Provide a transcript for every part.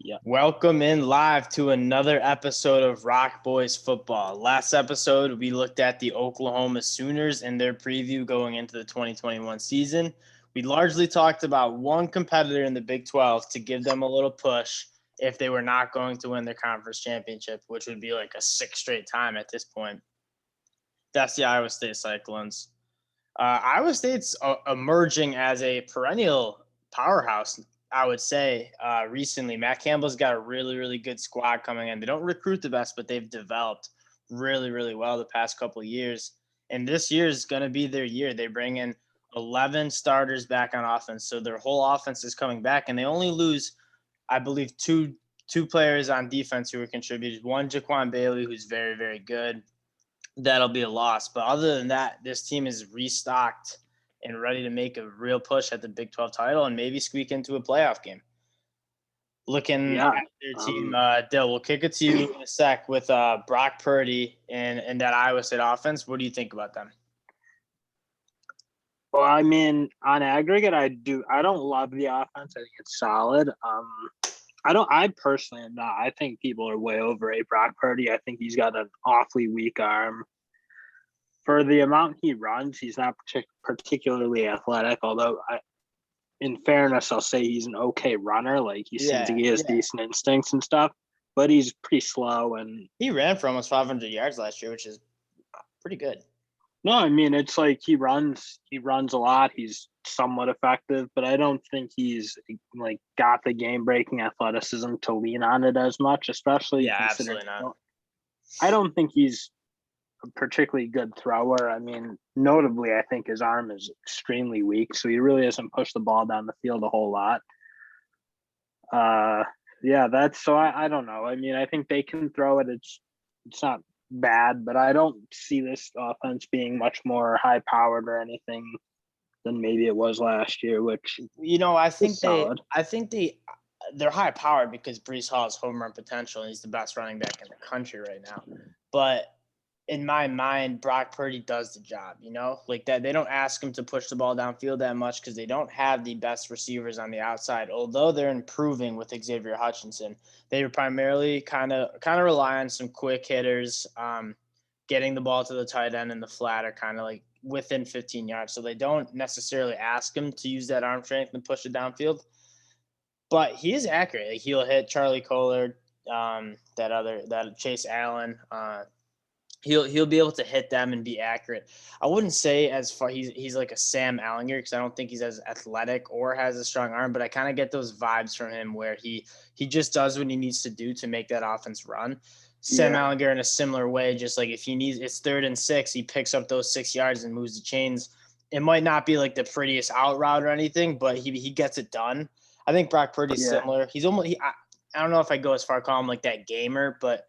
Yeah. Welcome in live to another episode of Rock Boys Football. Last episode, we looked at the Oklahoma Sooners and their preview going into the 2021 season. We largely talked about one competitor in the Big 12 to give them a little push if they were not going to win their conference championship, which would be like a sixth straight time at this point. That's the Iowa State Cyclones. Iowa State's emerging as a perennial powerhouse, I would say, recently. Matt Campbell's got a really, really good squad coming in. They don't recruit the best, but they've developed really, really well the past couple of years. And this year is going to be their year. They bring in 11 starters back on offense. So their whole offense is coming back, and they only lose, I believe, two players on defense who were contributors. One, Jaquan Bailey, who's very, very good. That'll be a loss. But other than that, this team is restocked and ready to make a real push at the Big 12 title and maybe squeak into a playoff game. Looking at their team, Dill, we'll kick it to you in a sec with Brock Purdy and that Iowa State offense. What do you think about them? Well, I mean, on aggregate, I don't love the offense. I think it's solid. I personally am not. I think people are way overrate Brock Purdy. I think he's got an awfully weak arm. For the amount he runs, he's not particularly athletic, although in fairness, I'll say he's an okay runner. Like, he seems like he has decent instincts and stuff, but he's pretty slow. And he ran for almost 500 yards last year, which is pretty good. No, I mean, it's like he runs a lot. He's somewhat effective, but I don't think he's like got the game-breaking athleticism to lean on it as much, especially absolutely not. I don't think he's a particularly good thrower. I mean, notably, I think his arm is extremely weak, so he really doesn't push the ball down the field a whole lot. I don't know. I mean, I think they can throw it. It's not bad, but I don't see this offense being much more high powered or anything than maybe it was last year, which I think they're high powered because Breece Hall has home run potential and he's the best running back in the country right now. But in my mind, Brock Purdy does the job, like that. They don't ask him to push the ball downfield that much because they don't have the best receivers on the outside. Although they're improving with Xavier Hutchinson, they primarily kind of rely on some quick hitters, getting the ball to the tight end and the flat are kind of like within 15 yards. So they don't necessarily ask him to use that arm strength and push it downfield. But he is accurate. Like, he'll hit Charlie Kohler, that Chase Allen. He'll be able to hit them and be accurate. I wouldn't say as far he's like a Sam Allinger because I don't think he's as athletic or has a strong arm, but I kind of get those vibes from him where he just does what he needs to do to make that offense run. Sam Allinger in a similar way, just like if he needs it's 3rd and 6, he picks up those 6 yards and moves the chains. It might not be like the prettiest out route or anything, but he gets it done. I think Brock Purdy's similar. He's almost I don't know if I go as far call him like that gamer, but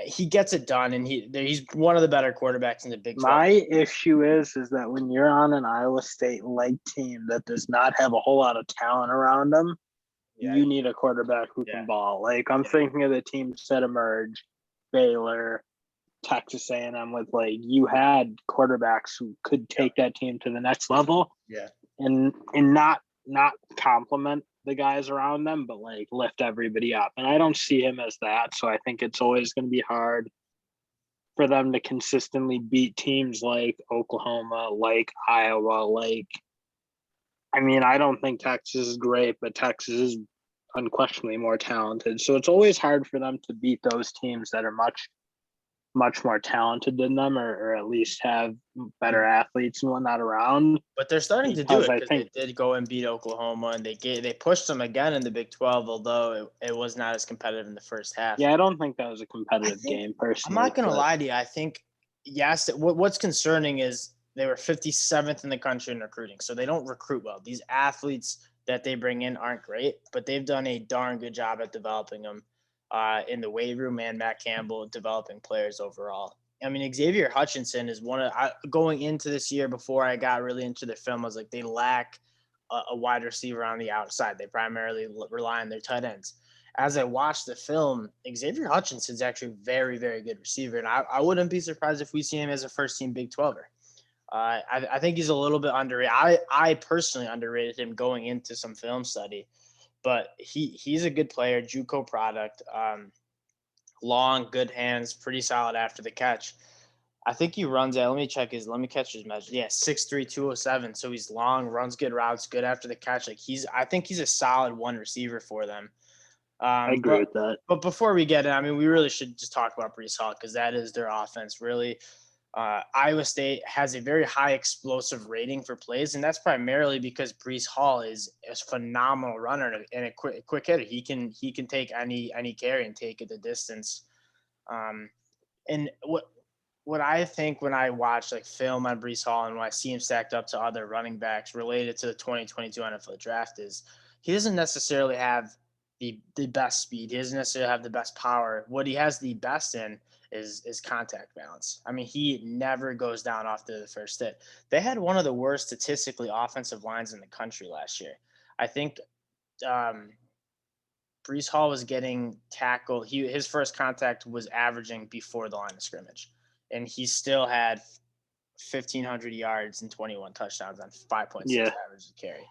he gets it done, and he's one of the better quarterbacks in the Big 12. My issue is that when you're on an Iowa State-like team that does not have a whole lot of talent around them, you need a quarterback who can ball. Like, I'm thinking of the teams that emerged, Baylor, Texas A&M, with like you had quarterbacks who could take that team to the next level, and not compliment the guys around them, but like lift everybody up. And I don't see him as that. So I think it's always going to be hard for them to consistently beat teams like Oklahoma, like Iowa, I don't think Texas is great, but Texas is unquestionably more talented. So it's always hard for them to beat those teams that are much more talented than them, or at least have better athletes and whatnot around. But they're starting to do it because they did go and beat Oklahoma, and they pushed them again in the Big 12, although it was not as competitive in the first half. Yeah, I don't think that was a competitive game, personally. I'm not going to lie to you. I think, yes, what's concerning is they were 57th in the country in recruiting, so they don't recruit well. These athletes that they bring in aren't great, but they've done a darn good job at developing them. In the weight room, and Matt Campbell developing players overall. I mean, Xavier Hutchinson is going into this year before I got really into the film, I was like, they lack a wide receiver on the outside. They primarily rely on their tight ends. As I watched the film, Xavier Hutchinson is actually a very, very good receiver, and I wouldn't be surprised if we see him as a first-team Big 12er. I think he's a little bit underrated. I personally underrated him going into some film study. but he's a good player, JUCO product, long, good hands, pretty solid after the catch. I think he runs at, let me catch his measure. Yeah, 6'3", 207. So he's long, runs good routes, good after the catch. Like I think he's a solid one receiver for them. I agree with that. But before we get in, I mean, we really should just talk about Breece Hall because that is their offense. Really, Iowa State has a very high explosive rating for plays, and that's primarily because Breece Hall is a phenomenal runner and a quick hitter. He can take any carry and take it the distance. And what I think when I watch like film on Breece Hall and when I see him stacked up to other running backs related to the 2022 NFL draft is he doesn't necessarily have the best speed. He doesn't necessarily have the best power. What he has the best in is contact balance. I mean, he never goes down after the first hit. They had one of the worst statistically offensive lines in the country last year. I think Breece Hall was getting tackled. His first contact was averaging before the line of scrimmage, and he still had 1,500 yards and 21 touchdowns on 5.6 average carry.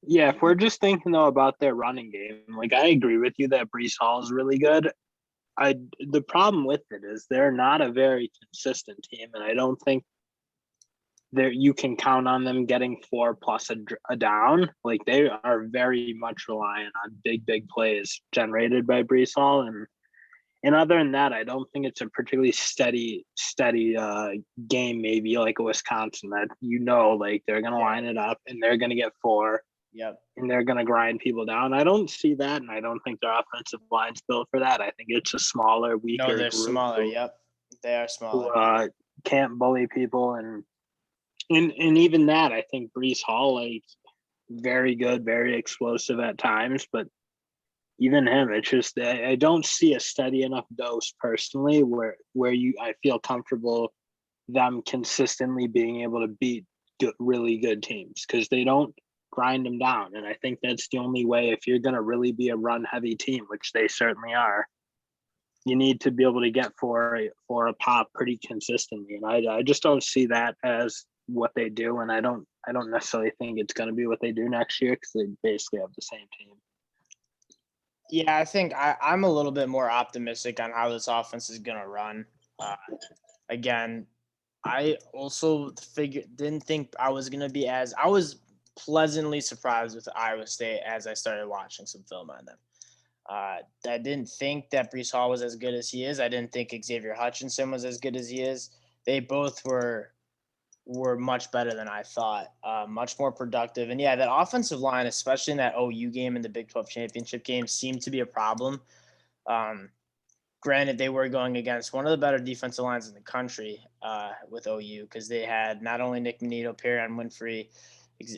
Yeah, if we're just thinking though about their running game, like I agree with you that Breece Hall is really good. The problem with it is they're not a very consistent team, and I don't think you can count on them getting 4+ a down. Like they are very much reliant on big plays generated by Breece Hall, and other than that, I don't think it's a particularly steady game. Maybe like a Wisconsin that like they're gonna line it up and they're gonna get 4. Yep. And they're going to grind people down. I don't see that, and I don't think their offensive line's built for that. I think it's a smaller, weaker. No, they're smaller. Yep, they are smaller. Who can't bully people, and even that, I think Breece Hall, like, very good, very explosive at times, but even him, it's just I don't see a steady enough dose personally where I feel comfortable them consistently being able to beat really good teams because they don't grind them down. And I think that's the only way if you're going to really be a run heavy team, which they certainly are, you need to be able to get for a pop pretty consistently. And I just don't see that as what they do. And I don't necessarily think it's going to be what they do next year because they basically have the same team. Yeah, I think I'm a little bit more optimistic on how this offense is going to run. Again, I also didn't think I was going to be I was pleasantly surprised with Iowa State as I started watching some film on them. I didn't think that Breece Hall was as good as he is. I didn't think Xavier Hutchinson was as good as he is. They both were much better than I thought, much more productive. And yeah, that offensive line, especially in that OU game in the Big 12 championship game, seemed to be a problem. Granted, they were going against one of the better defensive lines in the country with OU because they had not only Nick Manito, Perrion Winfrey,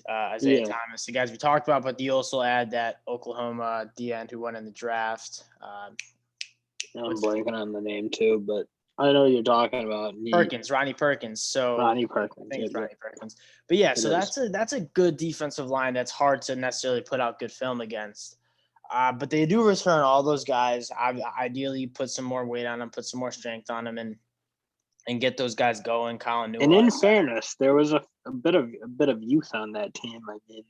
Isaiah Thomas, the guys we talked about, but you also add that Oklahoma DN who won in the draft. I'm blanking on the name too, but I know you're talking about Ronnie Perkins. So Ronnie Perkins. I think it's Ronnie Perkins. But yeah, so that's a good defensive line that's hard to necessarily put out good film against. But they do return all those guys. Ideally put some more weight on them, put some more strength on them, and get those guys going. Colin Newell. And in fairness, there was a bit of youth on that team. I mean,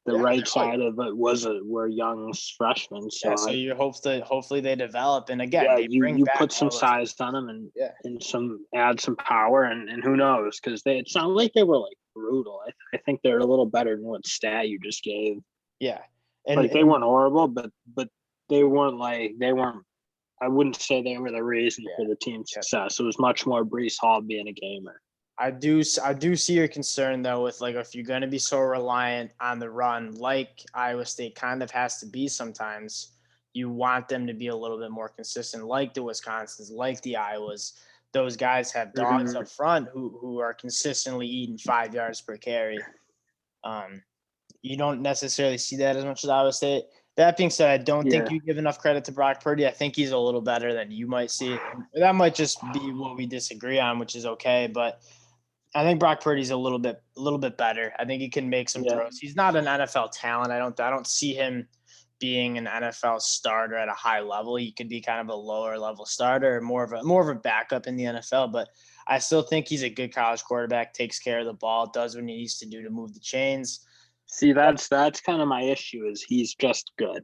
the right side of it were young freshmen. So, so you hopefully they develop. And again, you put some size on them and add some power and who knows? Because it sounded like they were like brutal. I think they're a little better than what stat you just gave. Yeah, and they weren't horrible, but they weren't. I wouldn't say they were the reason for the team's success. It was much more Breece Hall being a gamer. I do see your concern though with if you're going to be so reliant on the run, like Iowa State kind of has to be sometimes, you want them to be a little bit more consistent, like the Wisconsins, like the Iowas. Those guys have dogs up front who are consistently eating 5 yards per carry. You don't necessarily see that as much as Iowa State. That being said, I don't think you give enough credit to Brock Purdy. I think he's a little better than you might see. That might just be what we disagree on, which is okay. But I think Brock Purdy's a little bit better. I think he can make some throws. He's not an NFL talent. I don't see him being an NFL starter at a high level. He could be kind of a lower level starter, more of a backup in the NFL. But I still think he's a good college quarterback. Takes care of the ball, does what he needs to do to move the chains. See, that's kind of my issue is he's just good.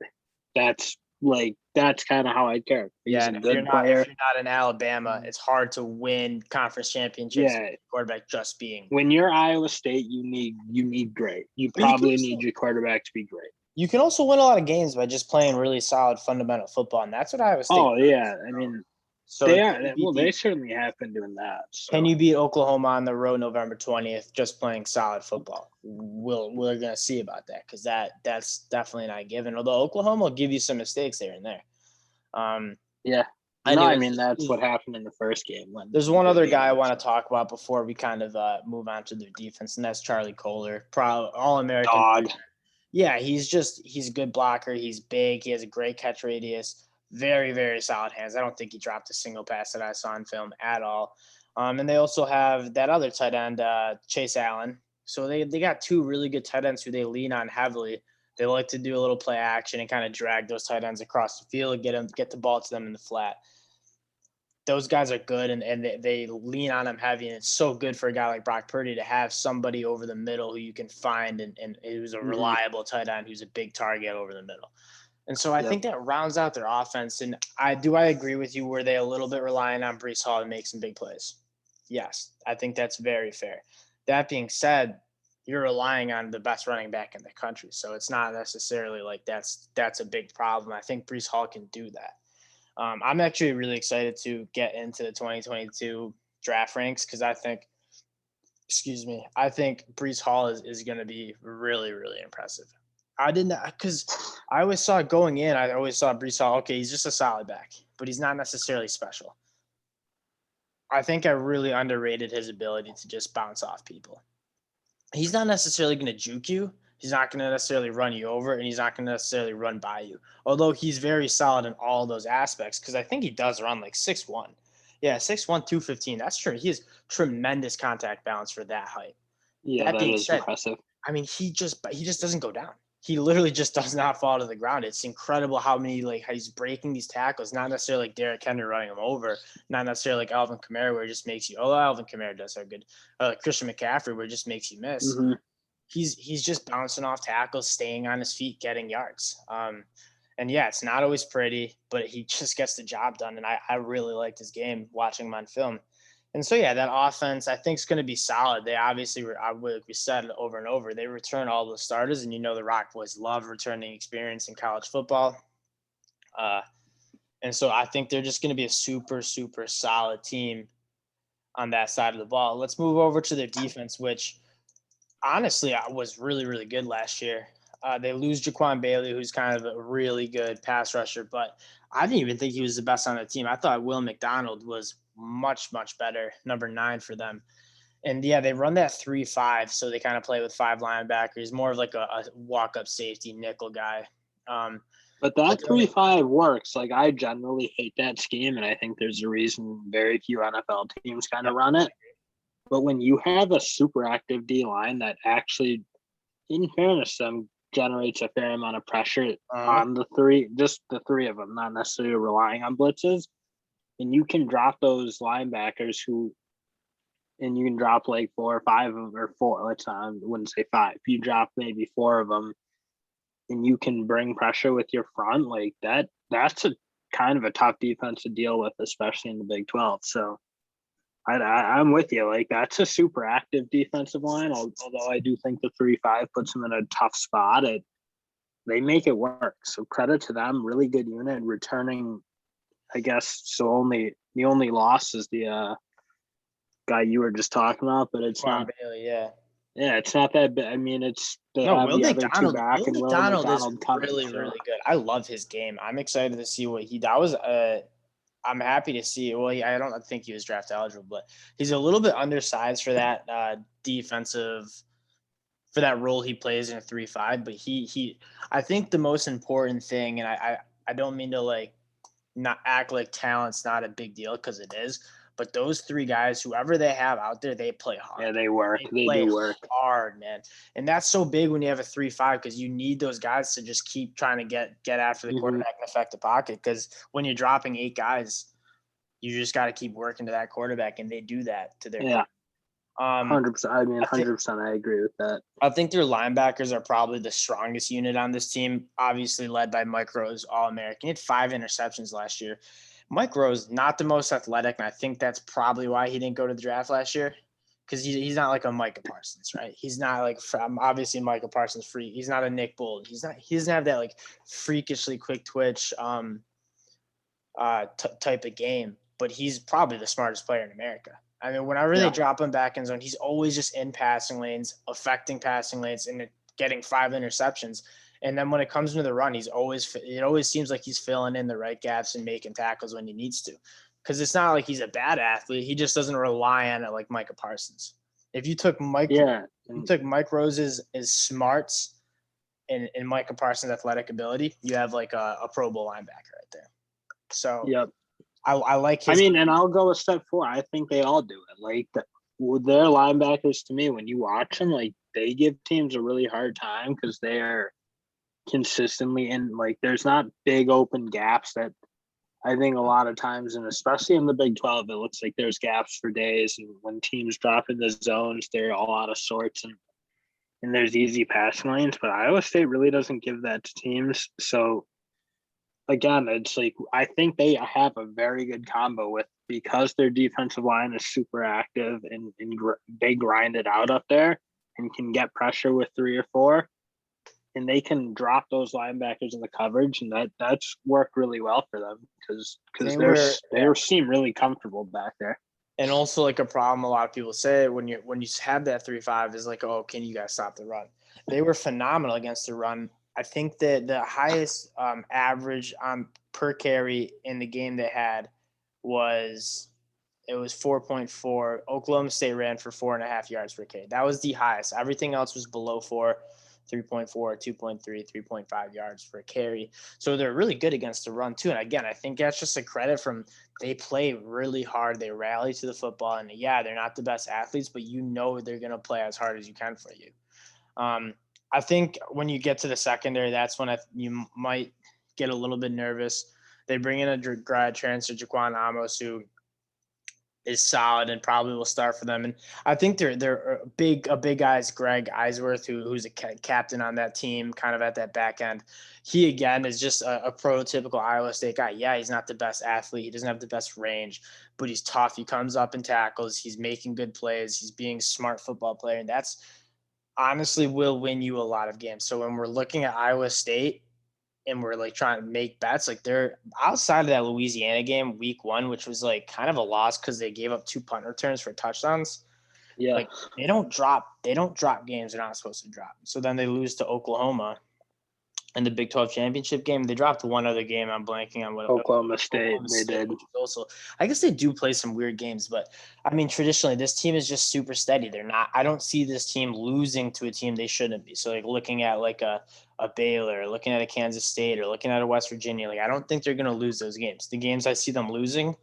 That's kind of how I care. He's a good player. If you're not in Alabama, it's hard to win conference championships. Yeah, quarterback just being. When you're Iowa State, you need great. You probably need your quarterback to be great. You can also win a lot of games by just playing really solid fundamental football, and that's what Iowa State. Oh yeah, I mean, so they are. Well, they certainly have been doing that. So. Can you beat Oklahoma on the road November 20th just playing solid football? We're gonna see about that because that's definitely not given. Although Oklahoma will give you some mistakes there and there. Yeah. I mean that's what happened in the first game. There's one other guy I want to talk about before we kind of move on to their defense, and that's Charlie Kohler, All-American. Dog. Yeah, he's a good blocker. He's big. He has a great catch radius. Very, very solid hands. I don't think he dropped a single pass that I saw in film at all. And they also have that other tight end, Chase Allen. So they got two really good tight ends who they lean on heavily. They like to do a little play action and kind of drag those tight ends across the field, get the ball to them in the flat. Those guys are good, and they lean on them heavy, and it's so good for a guy like Brock Purdy to have somebody over the middle who you can find and who's a reliable tight end who's a big target over the middle. And so I think that rounds out their offense. And I agree with you. Were they a little bit relying on Breece Hall to make some big plays? Yes, I think that's very fair. That being said, you're relying on the best running back in the country. So it's not necessarily like that's a big problem. I think Breece Hall can do that. I'm actually really excited to get into the 2022 draft ranks because I think Breece Hall is going to be really, really impressive. Because I always saw it going in. I always saw Breece Hall, okay, he's just a solid back, but he's not necessarily special. I think I really underrated his ability to just bounce off people. He's not necessarily going to juke you. He's not going to necessarily run you over, and he's not going to necessarily run by you. Although he's very solid in all those aspects, because I think he does run like 6'1". Yeah, 6'1", 215. That's true. He has tremendous contact balance for that height. Yeah, that being said, impressive. I mean, he just doesn't go down. He literally just does not fall to the ground. It's incredible how he's breaking these tackles, not necessarily like Derrick Henry running him over, not necessarily like Alvin Kamara where it just makes you, Alvin Kamara does so good. Christian McCaffrey where it just makes you miss. Mm-hmm. He's just bouncing off tackles, staying on his feet, getting yards. And yeah, it's not always pretty, but he just gets the job done. And I really liked his game watching him on film. And so, yeah, that offense, I think, is going to be solid. They obviously, like we said over and over, they return all the starters. And, the Rock Boys love returning experience in college football. And so I think they're just going to be a super, super solid team on that side of the ball. Let's move over to their defense, which honestly was really, really good last year. They lose Jaquan Bailey, who's kind of a really good pass rusher, but I didn't even think he was the best on the team. I thought Will McDonald was much, much better, number 9 for them. And, yeah, they run that 3-5, so they kind of play with 5 linebackers, more of like a walk-up safety nickel guy. But that 3-5 works. Like, I generally hate that scheme, and I think there's a reason very few NFL teams kind of run it. But when you have a super active D-line that actually, in fairness, generates a fair amount of pressure on the three of them, not necessarily relying on blitzes, and you can drop those linebackers and you can drop like 4 or 5 of them, or 4, I wouldn't say 5. You drop maybe 4 of them, and you can bring pressure with your front like that. That's a kind of a tough defense to deal with, especially in the Big 12. So I'm with you. Like, that's a super active defensive line. Although I do think the 3-5 puts them in a tough spot. They make it work. So credit to them. Really good unit returning. I guess so. The only loss is the guy you were just talking about, but it's not. Bailey, yeah, it's not that bad. I mean, Will McDonald. Will McDonald is really, really good. I love his game. I'm excited to see what he does. I'm happy to see. Well, I don't think he was draft eligible, but he's a little bit undersized for that for that role he plays in a 3-5. But I think the most important thing, and I don't mean to not act like talent's not a big deal, because it is. But those 3 guys, whoever they have out there, they play hard. Yeah, they work. They do work hard, man. And that's so big when you have a 3-5, because you need those guys to just keep trying to get after the quarterback and affect the pocket. Because when you're dropping 8 guys, you just got to keep working to that quarterback, and they do that to their 100%. I mean, 100%. I agree with that. I think their linebackers are probably the strongest unit on this team, obviously led by Mike Rose, All-American. He had 5 interceptions last year. Mike Rose, not the most athletic, and I think that's probably why he didn't go to the draft last year, because he's not like a Micah Parsons, right? He's not like obviously Micah Parsons free. He's not a Nick Bolton. He doesn't have that like freakishly quick twitch type of game, but he's probably the smartest player in America. I mean, whenever they drop him back in zone, he's always just in passing lanes, affecting passing lanes, and getting 5 interceptions. And then when it comes to the run, it always seems like he's filling in the right gaps and making tackles when he needs to. Because it's not like he's a bad athlete. He just doesn't rely on it like Micah Parsons. If you took Mike Rose's smarts and Micah Parsons' athetic ability, you have like a Pro Bowl linebacker right there. So I like his. I mean, and I'll go a step forward. I think they all do it. Like their linebackers, to me, when you watch them, like they give teams a really hard time because they are consistently in. Like there's not big open gaps that I think a lot of times, and especially in the Big 12, it looks like there's gaps for days. And when teams drop in the zones, they're all out of sorts and there's easy passing lanes. But Iowa State really doesn't give that to teams. So again, it's like I think they have a very good combo with, because their defensive line is super active and they grind it out up there and can get pressure with 3 or 4, and they can drop those linebackers in the coverage, and that's worked really well for them because they seem really comfortable back there. And also, like a problem a lot of people say when you have that 3-5 is like, oh, can you guys stop the run? They were phenomenal against the run. I think that the highest average per carry in the game they had was 4.4. Oklahoma State ran for 4.5 yards per carry. That was the highest. Everything else was below 4, 3.4, 2.3, 3.5 yards per carry. So they're really good against the run too. And again, I think that's just a credit from they play really hard. They rally to the football, and they're not the best athletes, but they're going to play as hard as you can for you. I think when you get to the secondary, that's when you might get a little bit nervous. They bring in a grad transfer, Jaquan Amos, who is solid and probably will start for them. And I think they're a big guy's Greg Eisworth, who's a captain on that team, kind of at that back end. He, again, is just a prototypical Iowa State guy. Yeah, he's not the best athlete. He doesn't have the best range, but he's tough. He comes up and tackles. He's making good plays. He's being a smart football player. And that's honestly will win you a lot of games. So when we're looking at Iowa State and we're like trying to make bets, like they're outside of that Louisiana game week 1, which was like kind of a loss because they gave up 2 punt returns for touchdowns. Yeah. Like they don't drop games they're not supposed to drop. So then they lose to Oklahoma in the Big 12 championship game. They dropped one other game. I'm blanking on what Oklahoma State did. Which also, I guess they do play some weird games, but I mean, traditionally this team is just super steady. I don't see this team losing to a team they shouldn't be. So like looking at like a Baylor, looking at a Kansas State, or looking at a West Virginia, like I don't think they're going to lose those games. The games I see them losing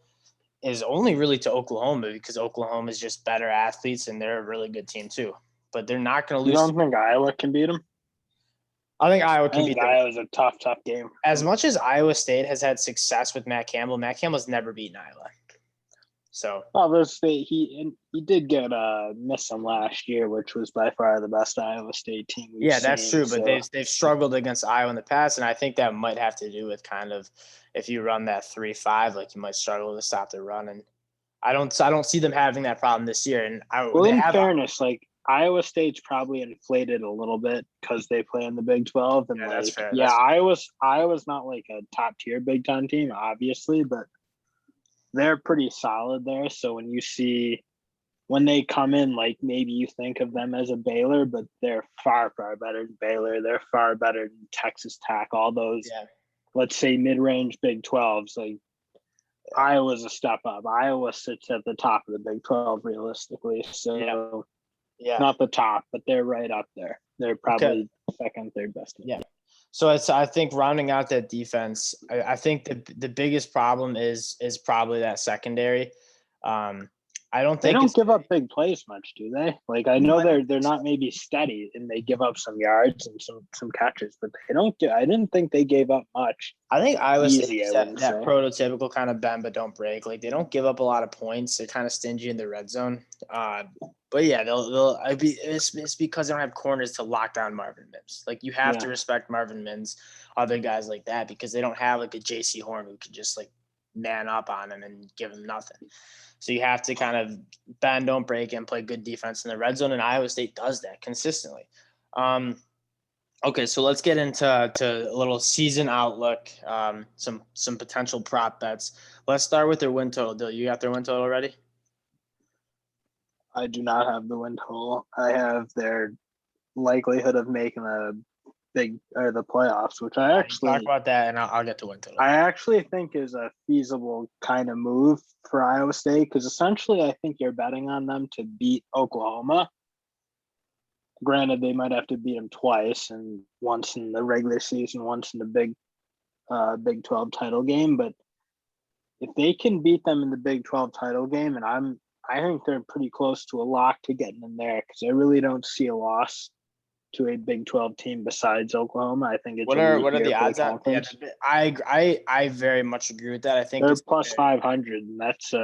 is only really to Oklahoma, because Oklahoma is just better athletes and they're a really good team too. But they're not going to lose. You don't think Iowa can beat them? I think Iowa can beat them. Iowa's a tough game. As much as Iowa State has had success with Matt Campbell's never beaten Iowa. So he did get miss them last year, which was by far the best Iowa State team we've seen. That's true, but they've struggled against Iowa in the past, and I think that might have to do with kind of if you run that 3-5, like you might struggle to stop the run, and I don't see them having that problem this year. And in fairness, like Iowa State's probably inflated a little bit because they play in the Big 12, and that's fair. Iowa's not like a top tier Big 10 team, obviously, but they're pretty solid there. So when they come in, like maybe you think of them as a Baylor, but they're far, far better than Baylor. They're far better than Texas Tech, all those, let's say, mid-range Big 12s. Like Iowa's a step up. Iowa sits at the top of the Big 12 realistically. So not the top, but they're right up there. They're probably second, third best. Yeah. So I think rounding out that defense, I think the biggest problem is probably that secondary. I don't they think don't give up big plays much, do they? Like I know they're not maybe steady and they give up some yards and some catches, but they don't get. I didn't think they gave up much. I think Iowa State Easy, is I that wouldn't say. prototypical kind of bend but don't break. Like they don't give up a lot of points. They're kind of stingy in the red zone. But yeah, it's because they don't have corners to lock down Marvin Mims. Like you have to respect Marvin Mims, other guys like that, because they don't have like a JC Horn who can just like man up on him and give him nothing. So you have to kind of bend, don't break, and play good defense in the red zone. And Iowa State does that consistently. Okay, so let's get into a little season outlook, some potential prop bets. Let's start with their win total. Dill, you got their win total already? I do not have the win total. I have their likelihood of making the playoffs, which I actually talk about that, and I'll get to win total. I actually think is a feasible kind of move for Iowa State because essentially I think you're betting on them to beat Oklahoma. Granted, they might have to beat them twice, and once in the regular season, once in the Big 12 title game. But if they can beat them in the Big 12 title game, and I think they're pretty close to a lock to getting in there because I really don't see a loss to a Big 12 team besides Oklahoma. I think it's what are the odds on? Yeah, I very much agree with that. I think they're it's plus 500, and that's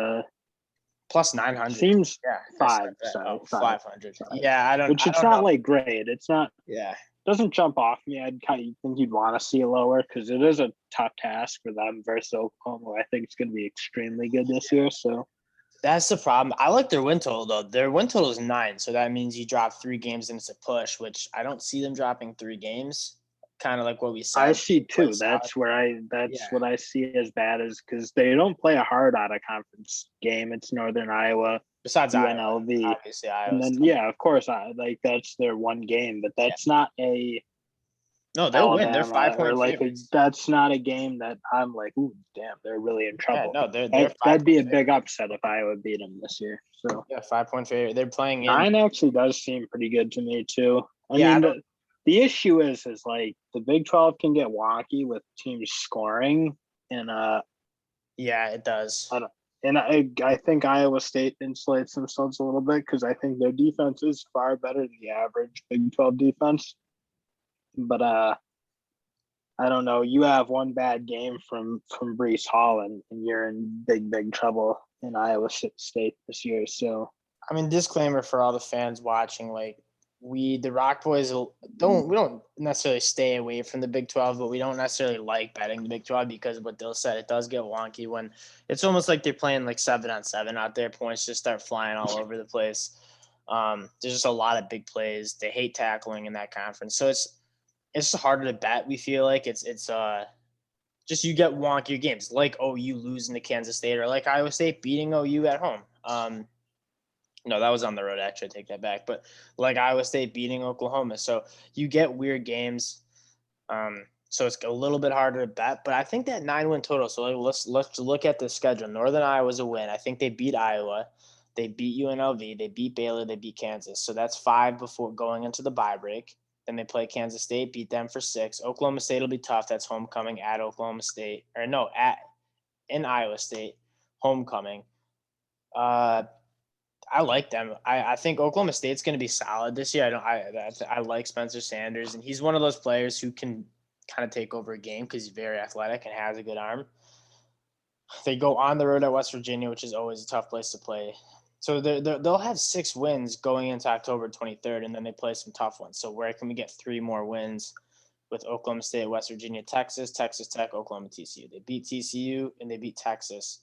plus 900. Seems five. So 500. Yeah, I don't. Which it's not like great. It's not. Yeah. Doesn't jump off me. I'd kind of think you'd want to see it lower because it is a tough task for them versus Oklahoma. I think it's going to be extremely good this year. So that's the problem. I like their win total though. Their win total is 9, so that means you drop 3 games and it's a push, which I don't see them dropping 3 games. Kind of like what we said. I see 2. That's what I see as bad as because they don't play a hard out of conference game. It's Northern Iowa. Besides UNLV, Iowa, obviously Iowa. And then of course, that's their one game, but that's not a. No, they'll win. They're 5-point favorites. That's not a game that I'm like, ooh, damn, they're really in trouble. Yeah, no, that'd be a big upset if Iowa beat them this year. So 5-point favorite. They're playing 9 actually does seem pretty good to me too. I mean, the issue is like the Big 12 can get wonky with teams scoring, and it does. I think Iowa State insulates themselves a little bit because I think their defense is far better than the average Big 12 defense. But I don't know. You have one bad game from Breece Hall, and you're in big trouble in Iowa State this year. So, I mean, disclaimer for all the fans watching: like the Rock Boys don't necessarily stay away from the Big 12, but we don't necessarily like betting the Big 12 because of what Dill said. It does get wonky when it's almost like they're playing like 7-on-7 out there. Points just start flying all over the place. There's just a lot of big plays. They hate tackling in that conference, so it's just harder to bet. We feel like it's just you get wonky games like OU losing to Kansas State or like Iowa State beating OU at home. No, that was on the road. Actually, I take that back. But like Iowa State beating Oklahoma, so you get weird games. So it's a little bit harder to bet. But I think that 9-win total. So let's look at the schedule. Northern Iowa's a win. I think they beat Iowa. They beat UNLV. They beat Baylor. They beat Kansas. So that's 5 before going into the bye break. Then they play Kansas State, beat them for 6. Oklahoma State will be tough. That's homecoming at Oklahoma State. In Iowa State, homecoming. I like them. I think Oklahoma State's going to be solid this year. I like Spencer Sanders, and he's one of those players who can kind of take over a game because he's very athletic and has a good arm. They go on the road at West Virginia, which is always a tough place to play. So they'll have 6 wins going into October 23rd, and then they play some tough ones. So where can we get 3 more wins with Oklahoma State, West Virginia, Texas, Texas Tech, Oklahoma, TCU? They beat TCU and they beat Texas.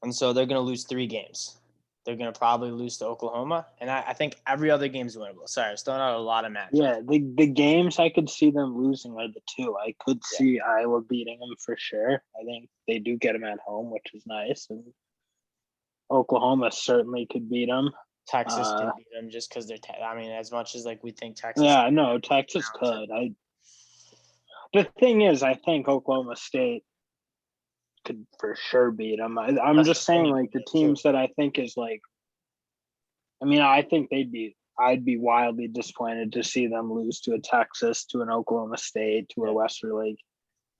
And so they're going to lose 3 games. They're going to probably lose to Oklahoma. And I think every other game is winnable. Sorry, I was throwing out a lot of matches. Yeah, the games I could see them losing are the 2. I could see Iowa beating them for sure. I think they do get them at home, which is nice. And Oklahoma certainly could beat them. Texas could beat them just because they're as much as like we think Texas. Yeah, no, Texas could. The thing is, I think Oklahoma State could for sure beat them. I'm just saying, like the teams that I think is like. I mean, I think I'd be wildly disappointed to see them lose to a Texas, to an Oklahoma State, to a Western League.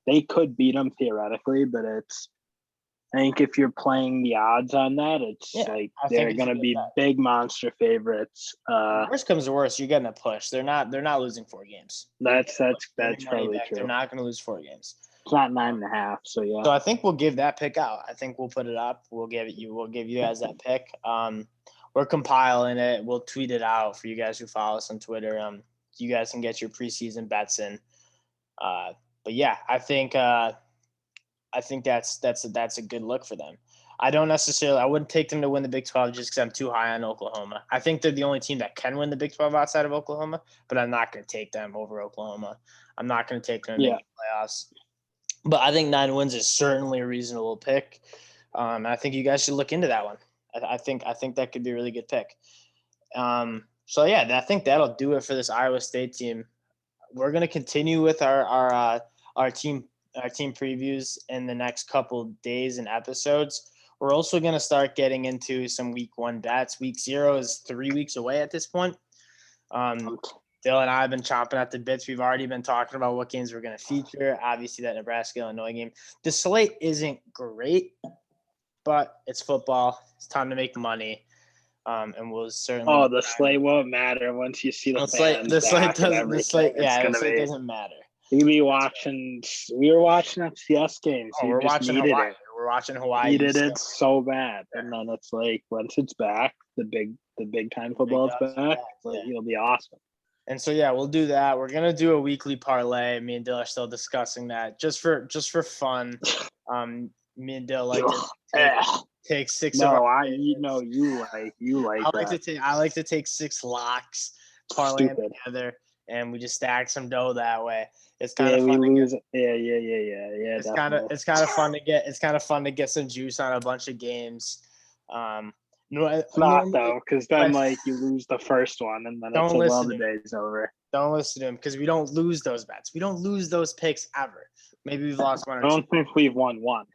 They could beat them theoretically, but I think if you're playing the odds on that, it's they're going to be big monster favorites. Worst comes to worst, you're getting a push. They're not losing 4 games. That's probably true. They're not going to lose 4 games. It's not 9.5, so yeah. So I think we'll give that pick out. I think we'll put it up. We'll give you guys that pick. We're compiling it. We'll tweet it out for you guys who follow us on Twitter. You guys can get your preseason bets in. But yeah, I think that's a good look for them. I wouldn't take them to win the Big 12 just because I'm too high on Oklahoma. I think they're the only team that can win the Big 12 outside of Oklahoma, but I'm not going to take them over Oklahoma. I'm not going to take them to the playoffs. But I think 9 wins is certainly a reasonable pick. I think you guys should look into that one. I think that could be a really good pick. So yeah, I think that'll do it for this Iowa State team. We're gonna continue with our team previews in the next couple days and episodes. We're also gonna start getting into some week 1 bets. Week 0 is 3 weeks away at this point. Dill and I have been chomping at the bits. We've already been talking about what games we're going to feature. Obviously, that Nebraska-Illinois game. The slate isn't great, but it's football. It's time to make money, and we'll certainly. Oh, the slate won't matter once you see the fans. The slate doesn't matter. You'll be watching. We were watching FCS games. We're watching Hawaii. We're watching Hawaii. Needed it so bad, and then it's like once it's back, the big time football is back. It'll be awesome. And so yeah, we'll do that. We're gonna do a weekly parlay. Me and Dill are still discussing that just for fun. Me and Dill like to take 6. No, you like. I like to take 6 locks, parlay them together, and we just stack some dough that way. It's kind of fun. Yeah. It's kind of fun to get some juice on a bunch of games. No, it's not though, because then you lose the first one, and then it's the day's over. Don't listen to him because we don't lose those bets. We don't lose those picks ever. Maybe we've lost one or two. I don't think we've won one.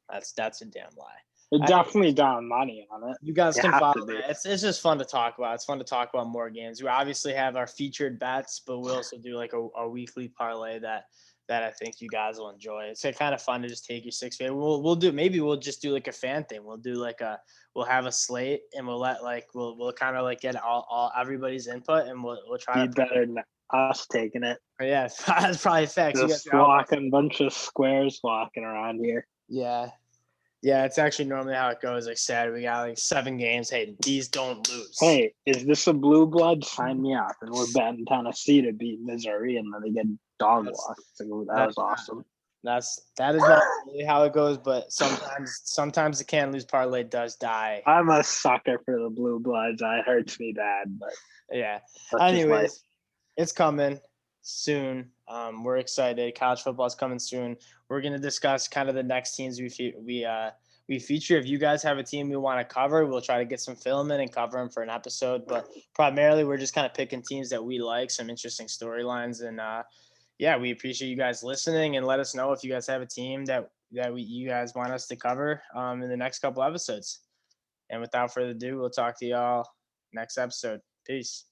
That's a damn lie. We're definitely down money on it. You guys can follow that. It's just fun to talk about. It's fun to talk about more games. We obviously have our featured bets, but we also do a weekly parlay that I think you guys will enjoy. It's kind of fun to just take your 6 favorite. We'll just do a fan thing. We'll have a slate and we'll let we'll kind of get all everybody's input and we'll try to better than us taking it. Yeah, that's probably facts. Just walking a bunch of squares walking around here. Yeah. Yeah, it's actually normally how it goes. Like said, we got 7 games. Hey, these don't lose. Hey, is this a blue blood? Sign me up. And we're betting Tennessee to beat Missouri, and then they get dog walked. That was awesome. That is not really how it goes, but sometimes the can't lose parlay does die. I'm a sucker for the blue bloods. It hurts me bad, but yeah. Anyways, it's coming soon. We're excited. College football is coming soon. We're going to discuss kind of the next teams we feature. If you guys have a team you want to cover, we'll try to get some film in and cover them for an episode. But primarily, we're just kind of picking teams that we like, some interesting storylines. And we appreciate you guys listening, and let us know if you guys have a team that you guys want us to cover in the next couple episodes. And without further ado, we'll talk to y'all next episode. Peace.